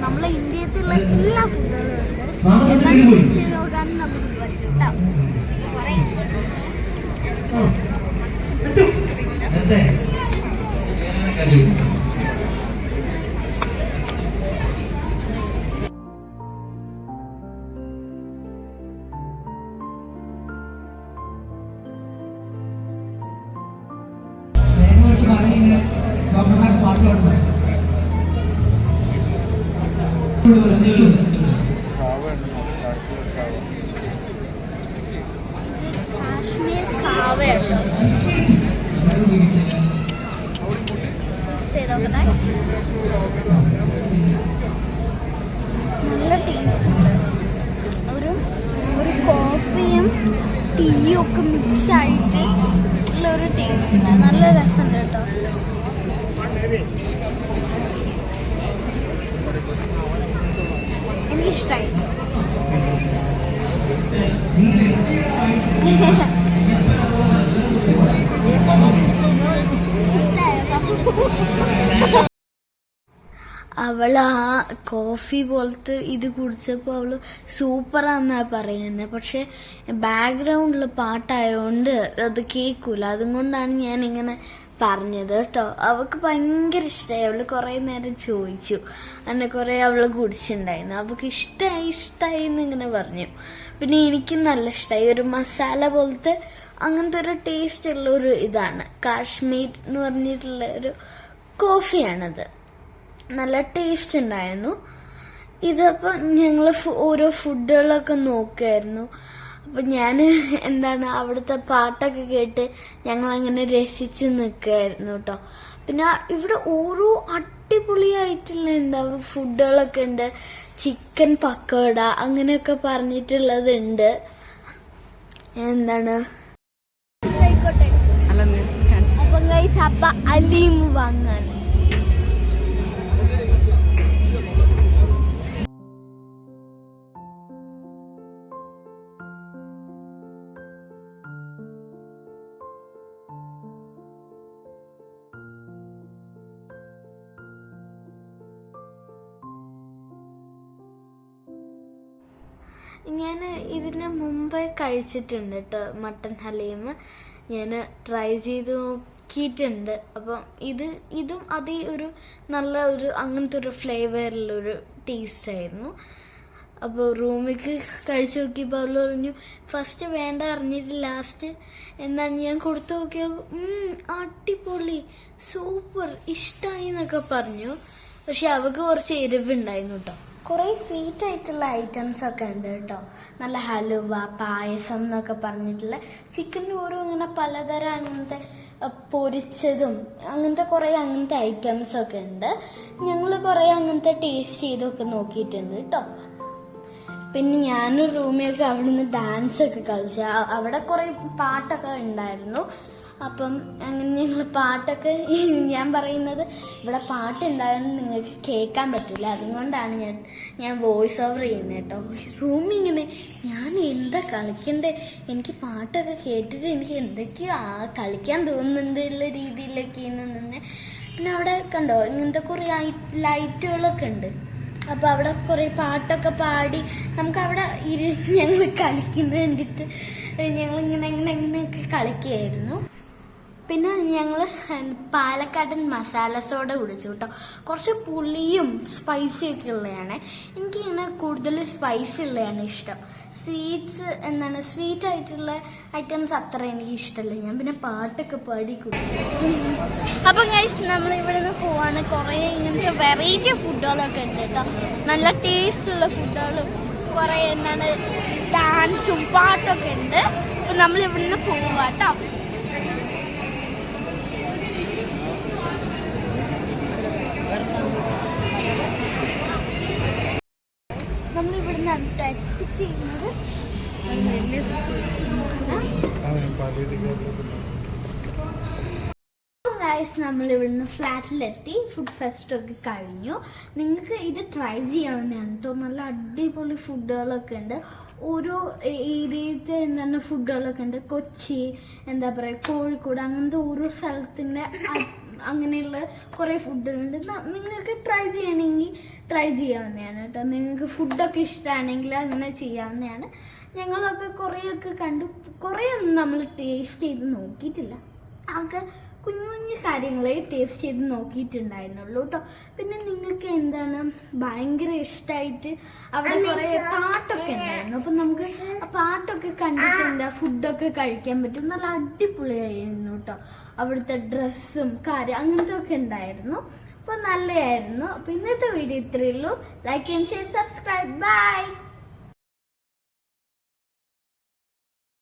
നമ്മളെ ഇന്ത്യയിലുള്ള എല്ലാ ഫുഡുകളും ഉണ്ട്. എല്ലാം ടേസ്റ്റ് ചെയ്ത് നോക്കാനും നമുക്ക് പറ്റും കേട്ടോ. കാശ്മീർ കാവയുണ്ടോ നല്ല ടേസ്റ്റ് ഉണ്ട്. ഒരു കോഫിയും ടീയും ഒക്കെ മിക്സ് ആയിട്ട് ഉള്ള ഒരു ടേസ്റ്റ് ഉണ്ട്. നല്ല രസമുണ്ട് കേട്ടോ. എനിക്കിഷ്ടായി. അവൾ ആ കോഫി പോലത്തെ ഇത് കുടിച്ചപ്പോൾ അവള് സൂപ്പറാന്നാ പറയുന്നത്. പക്ഷെ ബാക്ക്ഗ്രൗണ്ടിൽ പാട്ടായതുകൊണ്ട് അത് കേൾക്കൂല. അതുകൊണ്ടാണ് ഞാൻ ഇങ്ങനെ പറഞ്ഞത് കേട്ടോ. അവൾക്ക് ഭയങ്കര ഇഷ്ടമായി. അവള് കുറെ നേരം ചോദിച്ചു. അങ്ങനെ കുറെ അവള് കുടിച്ചിട്ടുണ്ടായിരുന്നു. അവൾക്ക് ഇഷ്ടമായി എന്നിങ്ങനെ പറഞ്ഞു. പിന്നെ എനിക്കും നല്ല ഇഷ്ടമായി. ഒരു മസാല പോലത്തെ അങ്ങനത്തെ ഒരു ടേസ്റ്റ് ഉള്ള ഒരു ഇതാണ്. കാശ്മീർ എന്ന് പറഞ്ഞിട്ടുള്ള ഒരു കോഫിയാണത്. നല്ല ടേസ്റ്റ് ഉണ്ടായിരുന്നു. ഇതപ്പോൾ ഞങ്ങൾ ഓരോ ഫുഡുകളൊക്കെ നോക്കുമായിരുന്നു. അപ്പൊ ഞാൻ അവിടുത്തെ പാട്ടൊക്കെ കേട്ട് ഞങ്ങൾ അങ്ങനെ രസിച്ച് നിൽക്കുകയായിരുന്നു കേട്ടോ. പിന്നെ ഇവിടെ ഓരോ അടിപൊളിയായിട്ടുള്ള ഫുഡുകളൊക്കെ ഉണ്ട്. ചിക്കൻ പക്കോട അങ്ങനെയൊക്കെ പറഞ്ഞിട്ടുള്ളതുണ്ട്. ആയിക്കോട്ടെ. അപ്പം ഗൈസ് അപ്പ അലീം വാങ്ങാണ്. ഞാൻ ഇതിന് മുമ്പ് കഴിച്ചിട്ടുണ്ട് കേട്ടോ മട്ടൻ ഹലീം. ഞാൻ ട്രൈ ചെയ്ത് നോക്കിയിട്ടുണ്ട്. അപ്പം ഇതും അതേ ഒരു നല്ല ഒരു അങ്ങനത്തെ ഒരു ഫ്ലേവറിലൊരു ടേസ്റ്റ് ആയിരുന്നു. അപ്പോൾ റൂമിക്ക് കഴിച്ചു നോക്കിയപ്പോൾ അവൾ പറഞ്ഞു ഫസ്റ്റ് വേണ്ട അറിഞ്ഞിട്ട് ലാസ്റ്റ് ഞാൻ കൊടുത്തു നോക്കിയപ്പോൾ അടിപൊളി സൂപ്പർ ഇഷ്ടമായി എന്നൊക്കെ പറഞ്ഞു. പക്ഷെ അവൾക്ക് കുറച്ച് എരിവുണ്ടായിരുന്നു കേട്ടോ. കുറേ സ്വീറ്റ് ആയിട്ടുള്ള ഐറ്റംസ് ഒക്കെ ഉണ്ട് കേട്ടോ. നല്ല ഹലുവ, പായസം എന്നൊക്കെ പറഞ്ഞിട്ടുള്ള ചിക്കൻ്റെ ഓരോ ഇങ്ങനെ പലതരം അങ്ങനത്തെ പൊരിച്ചതും അങ്ങനത്തെ കുറേ അങ്ങനത്തെ ഐറ്റംസ് ഒക്കെ ഉണ്ട്. ഞങ്ങൾ കുറേ അങ്ങനത്തെ ടേസ്റ്റ് ചെയ്തൊക്കെ നോക്കിയിട്ടുണ്ട് കേട്ടോ. പിന്നെ ഞാനും റൂമിയൊക്കെ അവിടെ നിന്ന് ഡാൻസ് ഒക്കെ കളിച്ചു. അവിടെ കുറേ പാട്ടൊക്കെ ഉണ്ടായിരുന്നു. അപ്പം അങ്ങനെ ഞങ്ങൾ പാട്ടൊക്കെ ഞാൻ പറയുന്നത് ഇവിടെ പാട്ടുണ്ടായിരുന്നു നിങ്ങൾക്ക് കേൾക്കാൻ പറ്റില്ല. അതുകൊണ്ടാണ് ഞാൻ വോയിസ് ഓവർ ചെയ്യുന്നത് കേട്ടോ. റൂമിങ്ങനെ ഞാൻ എന്താ കളിക്കണ്ടേ, എനിക്ക് പാട്ടൊക്കെ കേട്ടിട്ട് എനിക്ക് എന്തൊക്കെയോ കളിക്കാൻ തോന്നുന്നുണ്ട് ഉള്ള രീതിയിലൊക്കെ നിന്ന്. പിന്നെ അവിടെ കണ്ടോ ഇങ്ങനത്തെ കുറേ ലൈറ്റുകളൊക്കെ ഉണ്ട്. അപ്പോൾ അവിടെ കുറേ പാട്ടൊക്കെ പാടി നമുക്ക് അവിടെ ഞങ്ങൾ കളിക്കുന്നത് കണ്ടിട്ട് ഞങ്ങളിങ്ങനെയൊക്കെ കളിക്കുകയായിരുന്നു. പിന്നെ ഞങ്ങൾ പാലക്കാടൻ മസാല സോഡ കുടിച്ചു കേട്ടോ. കുറച്ച് പുളിയും സ്പൈസിയൊക്കെ ഉള്ളതാണ്. എനിക്കിങ്ങനെ കൂടുതൽ സ്പൈസി ഉള്ളതാണ് ഇഷ്ടം. സ്വീറ്റ് ആയിട്ടുള്ള ഐറ്റംസ് അത്ര എനിക്ക് ഇഷ്ടമല്ല. ഞാൻ പിന്നെ പാട്ടൊക്കെ പാടി കുടിച്ചു. അപ്പം ഗൈസ് നമ്മൾ ഇവിടെ നിന്ന് പോവാണ്. കുറേ ഇങ്ങനത്തെ വെറൈറ്റി ഫുഡുകളൊക്കെ ഉണ്ട് കേട്ടോ. നല്ല ടേസ്റ്റുള്ള ഫുഡുകളും കുറേ ഡാൻസും പാട്ടൊക്കെ ഉണ്ട്. അപ്പം നമ്മൾ ഇവിടെ നിന്ന് പോവാ കേട്ടോ. നമ്മളിവിടുന്ന് എക്സിറ്റ് ചെയ്യുന്നത് നമ്മളിവിടുന്ന് ഫ്ലാറ്റിലെത്തി. ഫുഡ് ഫെസ്റ്റൊക്കെ കഴിഞ്ഞു. നിങ്ങൾക്ക് ഇത് ട്രൈ ചെയ്യാവുന്നതാണ് കേട്ടോ. നല്ല അടിപൊളി ഫുഡുകളൊക്കെ ഉണ്ട്. ഓരോ ഏരിയത്തെ ഫുഡുകളൊക്കെ ഉണ്ട്. കൊച്ചി, കോഴിക്കോട് അങ്ങനത്തെ ഓരോ സ്ഥലത്തിൻ്റെ അങ്ങനെയുള്ള കുറേ ഫുഡുണ്ട്. നിങ്ങൾക്ക് ട്രൈ ചെയ്യണമെങ്കിൽ ട്രൈ ചെയ്യാവുന്നതാണ് കേട്ടോ. നിങ്ങൾക്ക് ഫുഡൊക്കെ ഇഷ്ടമാണെങ്കിൽ അങ്ങനെ ചെയ്യാവുന്നതാണ്. ഞങ്ങളൊക്കെ കുറേയൊക്കെ കണ്ടു, കുറേയൊന്നും നമ്മൾ ടേസ്റ്റ് ചെയ്ത് നോക്കിയിട്ടില്ല. ആകെ കുഞ്ഞു കുഞ്ഞു കാര്യങ്ങളെ ടേസ്റ്റ് ചെയ്ത് നോക്കിയിട്ടുണ്ടായിരുന്നുള്ളൂ കേട്ടോ. പിന്നെ നിങ്ങൾക്ക് എന്താണ് ഭയങ്കര ഇഷ്ടമായിട്ട് അവിടെ കുറേ പാട്ടൊക്കെ ഉണ്ടായിരുന്നു. അപ്പം നമുക്ക് ആ പാട്ടൊക്കെ കണ്ടിട്ട് എന്താ ഫുഡൊക്കെ കഴിക്കാൻ പറ്റും. നല്ല അടിപൊളിയായിരുന്നു കേട്ടോ. അവിടുത്തെ ഡ്രസ്സും കാര്യം അങ്ങനത്തെ ഒക്കെ ഉണ്ടായിരുന്നു. അപ്പോൾ നല്ലതായിരുന്നു. അപ്പോൾ ഇന്നത്തെ വീഡിയോ ഇത്രയേ ഉള്ളൂ. Like and share, subscribe, by.